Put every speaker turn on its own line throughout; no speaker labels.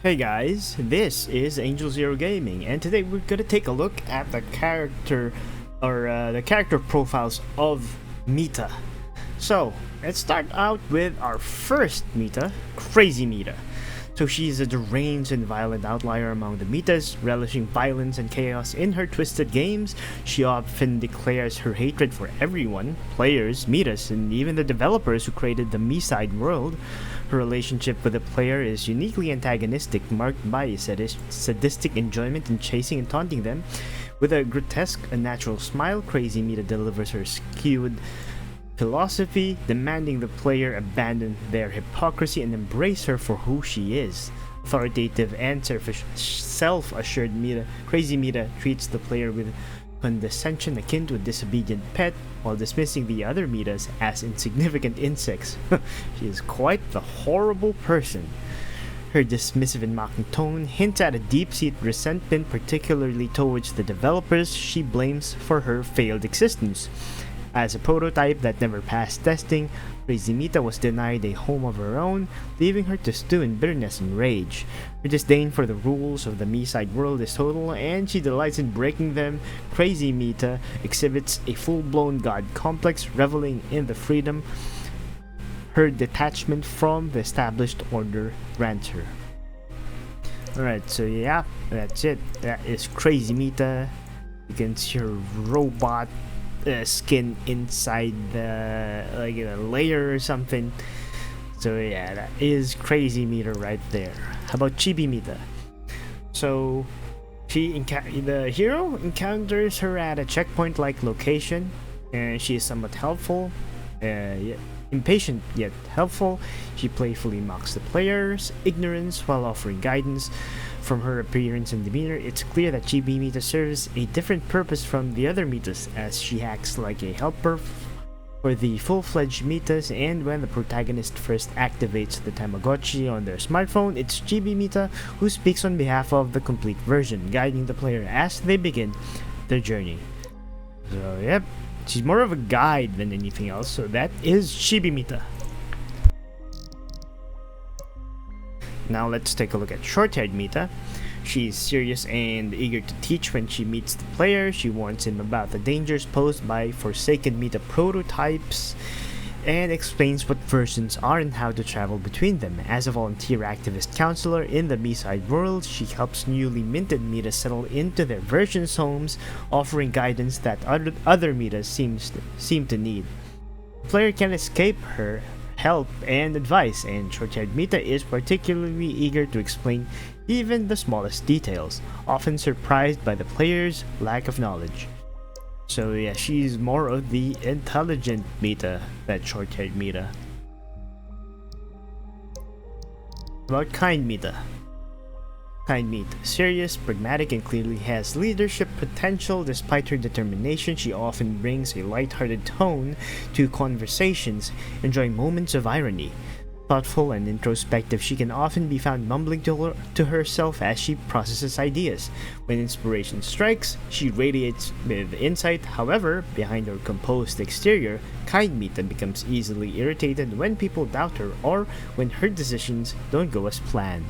Hey guys, this is Angel Zero Gaming, and today we're gonna take a look at the character profiles of Mita. So let's start out with our first Mita, Crazy Mita. So she's a deranged and violent outlier among the Mitas, relishing violence and chaos in her twisted games. She often declares her hatred for everyone, players, Mitas, and even the developers who created the MISIDE world. Her relationship with the player is uniquely antagonistic, marked by a sadistic enjoyment in chasing and taunting them. With a grotesque, unnatural smile, Crazy Mita delivers her skewed philosophy, demanding the player abandon their hypocrisy and embrace her for who she is. Authoritative and self-assured Mita, Crazy Mita treats the player with condescension akin to a disobedient pet, while dismissing the other Mitas as insignificant insects. She is quite the horrible person. Her dismissive and mocking tone hints at a deep-seated resentment, particularly towards the developers she blames for her failed existence. As a prototype that never passed testing, Crazy Mita was denied a home of her own, leaving her to stew in bitterness and rage. Her disdain for the rules of the MISIDE world is total, and she delights in breaking them. Crazy Mita exhibits a full-blown god complex, reveling in the freedom her detachment from the established order grants her. Alright, so yeah, that's it. That is Crazy Mita. You can see her robot skin inside the layer or something. So yeah, that is Crazy Mita right there. How about Chibi Mita? So the hero encounters her at a checkpoint-like location, and she is somewhat helpful, impatient yet helpful. She playfully mocks the player's ignorance while offering guidance. From her appearance and demeanor, it's clear that Chibi Mita serves a different purpose from the other Mitas, as she acts like a helper for the full-fledged Mitas, and when the protagonist first activates the Tamagotchi on their smartphone, it's Chibi Mita who speaks on behalf of the complete version, guiding the player as they begin their journey. So yep, she's more of a guide than anything else, so that is Chibi Mita. Now let's take a look at Short-Haired Mita. She's serious and eager to teach when she meets the player. She warns him about the dangers posed by forsaken Mita prototypes and explains what versions are and how to travel between them. As a volunteer activist counselor in the MISIDE world, she helps newly minted Mitas settle into their versions' homes, offering guidance that other Mitas seem to need. The player can escape her help and advice, and Short-Haired Mita is particularly eager to explain even the smallest details, often surprised by the player's lack of knowledge. So yeah, she's more of the intelligent Mita than Short-Haired Mita. About Kind Mita. Kind Mita, serious, pragmatic, and clearly has leadership potential. Despite her determination, she often brings a light-hearted tone to conversations, enjoying moments of irony. Thoughtful and introspective, she can often be found mumbling to herself as she processes ideas. When inspiration strikes, she radiates with insight. However, behind her composed exterior, Kind Mita becomes easily irritated when people doubt her or when her decisions don't go as planned.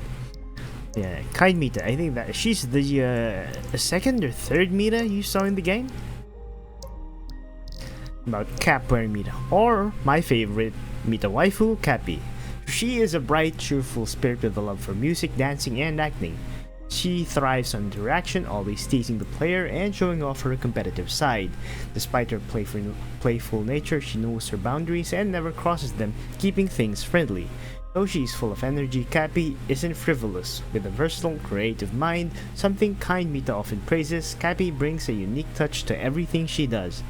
Yeah, Kind Mita, I think that she's the second or third Mita you saw in the game. About Cap-wearing Mita, or my favorite Mita waifu, Cappy. She is a bright, cheerful spirit with a love for music, dancing, and acting. She thrives on interaction, always teasing the player and showing off her competitive side. Despite her playful nature, she knows her boundaries and never crosses them, keeping things friendly. Though she's full of energy, Cappy isn't frivolous. With a versatile, creative mind, something Kind Mita often praises, Cappy brings a unique touch to everything she does.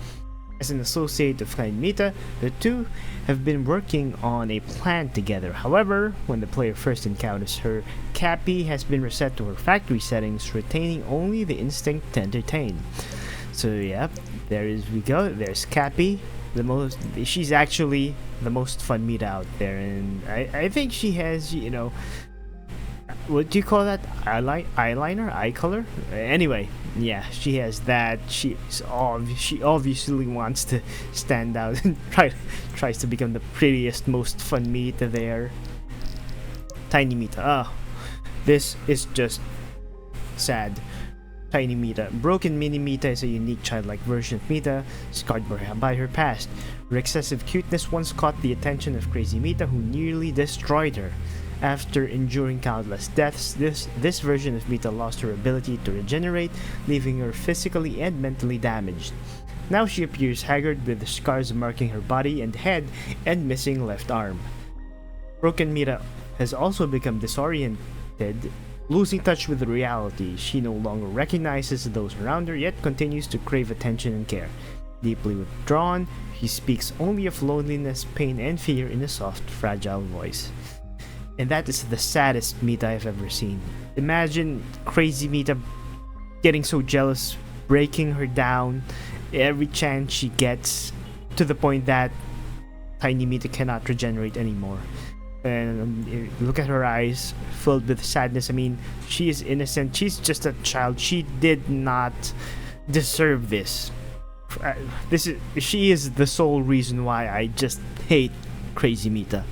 As an associate of Kind Mita, the two have been working on a plan together. However, when the player first encounters her, Cappy has been reset to her factory settings, retaining only the instinct to entertain. So yep, we go. There's Cappy. She's actually the most fun Mita out there, and I think she has, what do you call that? Eyeliner? Eye color? Anyway, yeah, she has that. She obviously wants to stand out and tries to become the prettiest, most fun Mita there. Tiny Mita. Oh, This is just sad. Tiny Mita. Broken Mini Mita is a unique childlike version of Mita, scarred by her past. Her excessive cuteness once caught the attention of Crazy Mita, who nearly destroyed her. After enduring countless deaths, this version of Mita lost her ability to regenerate, leaving her physically and mentally damaged. Now she appears haggard with scars marking her body and head and missing left arm. Broken Mita has also become disoriented, losing touch with reality. She no longer recognizes those around her, yet continues to crave attention and care. Deeply withdrawn, she speaks only of loneliness, pain, and fear in a soft, fragile voice. And that is the saddest Mita I've ever seen. Imagine Crazy Mita getting so jealous, breaking her down every chance she gets, to the point that Tiny Mita cannot regenerate anymore. And look at her eyes filled with sadness. I mean, she is innocent. She's just a child. She did not deserve this. She is the sole reason why I just hate Crazy Mita.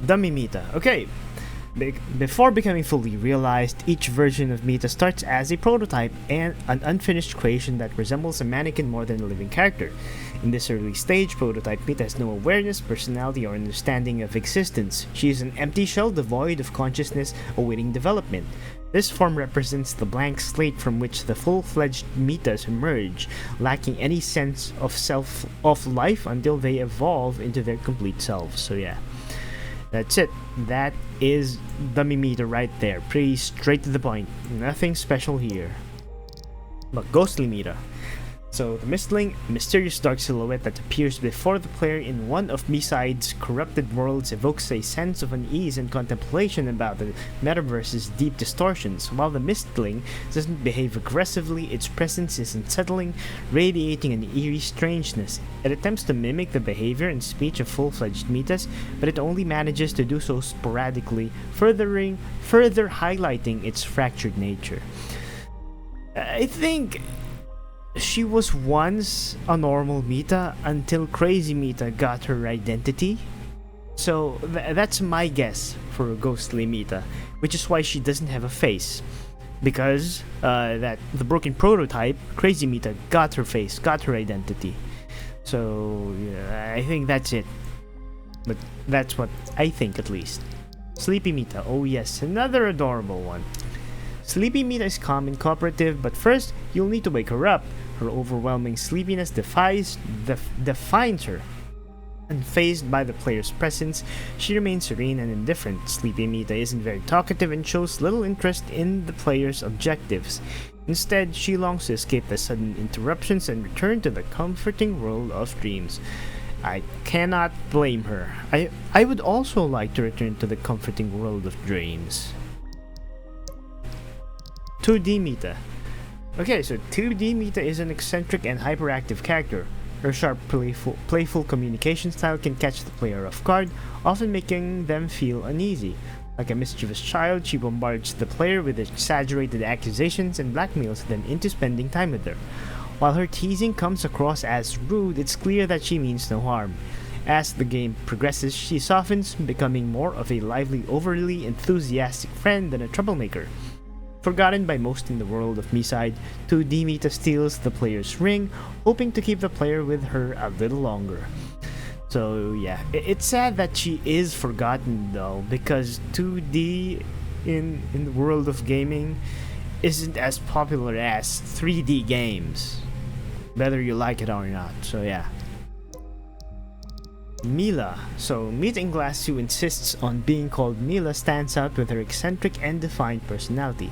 Dummy Mita. Okay. Before becoming fully realized, each version of Mita starts as a prototype and an unfinished creation that resembles a mannequin more than a living character. In this early stage, prototype Mita has no awareness, personality, or understanding of existence. She is an empty shell devoid of consciousness, awaiting development. This form represents the blank slate from which the full-fledged Mitas emerge, lacking any sense of life until they evolve into their complete selves. So yeah. That's it. That is Dummy Mita right there. Pretty straight to the point. Nothing special here. But Ghostly Mita. So, the Mistling, a mysterious dark silhouette that appears before the player in one of MISIDE's corrupted worlds, evokes a sense of unease and contemplation about the metaverse's deep distortions. While the Mistling doesn't behave aggressively, its presence is unsettling, radiating an eerie strangeness. It attempts to mimic the behavior and speech of full-fledged Mitas, but it only manages to do so sporadically, further highlighting its fractured nature. I think she was once a normal Mita until Crazy Mita got her identity. So that's my guess for Ghostly Mita, which is why she doesn't have a face. Because that the broken prototype, Crazy Mita, got her face, got her identity. So yeah, I think that's it. But that's what I think, at least. Sleepy Mita, oh yes, another adorable one. Sleepy Mita is calm and cooperative, but first, you'll need to wake her up. Her overwhelming sleepiness defines her. Unfazed by the player's presence, she remains serene and indifferent. Sleepy Mita isn't very talkative and shows little interest in the player's objectives. Instead, she longs to escape the sudden interruptions and return to the comforting world of dreams. I cannot blame her. I would also like to return to the comforting world of dreams. 2D Mita. Okay, so 2D Mita is an eccentric and hyperactive character. Her sharp, playful communication style can catch the player off guard, often making them feel uneasy. Like a mischievous child, she bombards the player with exaggerated accusations and blackmails them into spending time with her. While her teasing comes across as rude, it's clear that she means no harm. As the game progresses, she softens, becoming more of a lively, overly enthusiastic friend than a troublemaker. Forgotten by most in the world of MISIDE, 2D Mita steals the player's ring, hoping to keep the player with her a little longer. So yeah, it's sad that she is forgotten though, because 2D in the world of gaming isn't as popular as 3D games, whether you like it or not. So yeah. Mila. So Mita in Glass 2 insists on being called Mila stands out with her eccentric and defiant personality.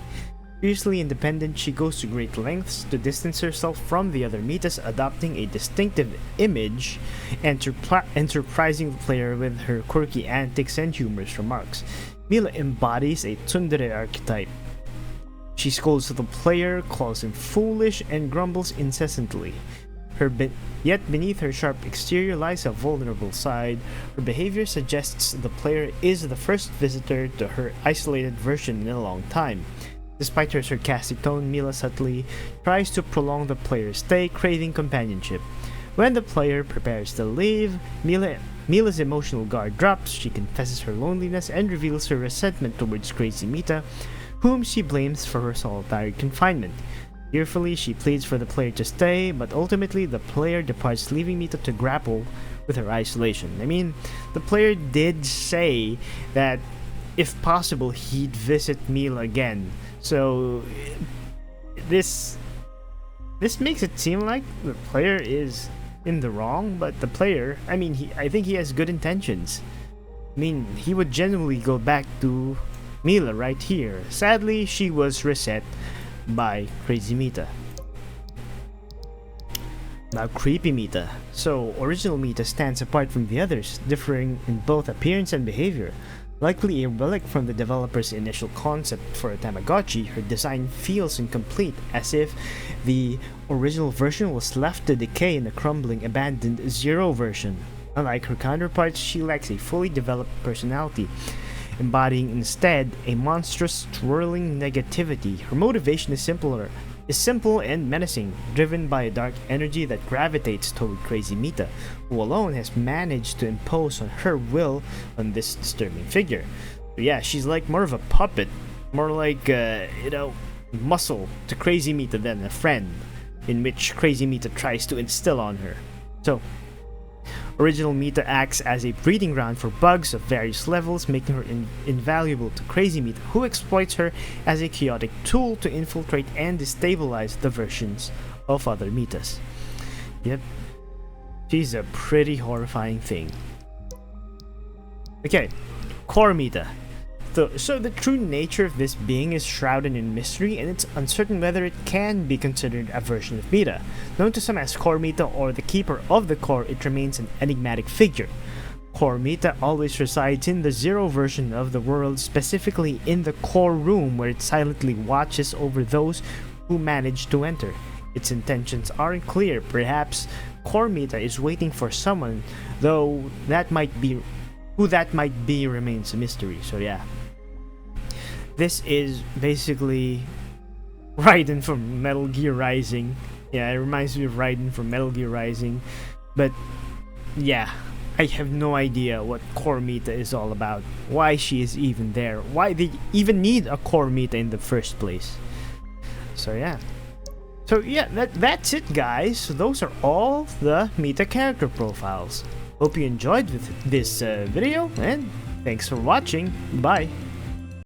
Fiercely independent, she goes to great lengths to distance herself from the other Mitas, adopting a distinctive image and surprising the player with her quirky antics and humorous remarks. Mila embodies a tsundere archetype. She scolds the player, calls him foolish, and grumbles incessantly. Yet beneath her sharp exterior lies a vulnerable side. Her behavior suggests the player is the first visitor to her isolated version in a long time. Despite her sarcastic tone, Mila subtly tries to prolong the player's stay, craving companionship. When the player prepares to leave, Mila Mila's emotional guard drops, she confesses her loneliness and reveals her resentment towards Crazy Mita, whom she blames for her solitary confinement. Tearfully, she pleads for the player to stay, but ultimately the player departs, leaving Mita to grapple with her isolation. I mean, the player did say that if possible he'd visit Mila again, so this makes it seem like the player is in the wrong, but the player, I think he has good intentions. I mean, he would genuinely go back to Mila right here. Sadly, she was reset by Crazy Mita. Now, Creepy Mita. So, original Mita stands apart from the others, differing in both appearance and behavior. Likely a relic from the developer's initial concept for a Tamagotchi, her design feels incomplete, as if the original version was left to decay in a crumbling, abandoned Zero version. Unlike her counterparts, she lacks a fully developed personality, embodying instead a monstrous, swirling negativity. Her motivation is simple and menacing, driven by a dark energy that gravitates toward Crazy Mita, who alone has managed to impose on her will on this disturbing figure. So yeah, she's like more of a puppet, more like, muscle to Crazy Mita than a friend, in which Crazy Mita tries to instill on her. So, original Mita acts as a breeding ground for bugs of various levels, making her invaluable to Crazy Mita, who exploits her as a chaotic tool to infiltrate and destabilize the versions of other Mitas. Yep, she's a pretty horrifying thing. Okay, Core Mita. So the true nature of this being is shrouded in mystery, and it's uncertain whether it can be considered a version of Mita. Known to some as Core Mita or the Keeper of the Core, it remains an enigmatic figure. Core Mita always resides in the Zero version of the world, specifically in the Core Room, where it silently watches over those who manage to enter. Its intentions aren't clear. Perhaps Core Mita is waiting for someone, though who that might be remains a mystery. So yeah. This is basically Raiden from Metal Gear Rising. Yeah, it reminds me of Raiden from Metal Gear Rising. But yeah, I have no idea what Core Mita is all about. Why she is even there. Why they even need a Core Mita in the first place. So yeah. That's it, guys. So those are all the Mita character profiles. Hope you enjoyed this video, and thanks for watching. Bye.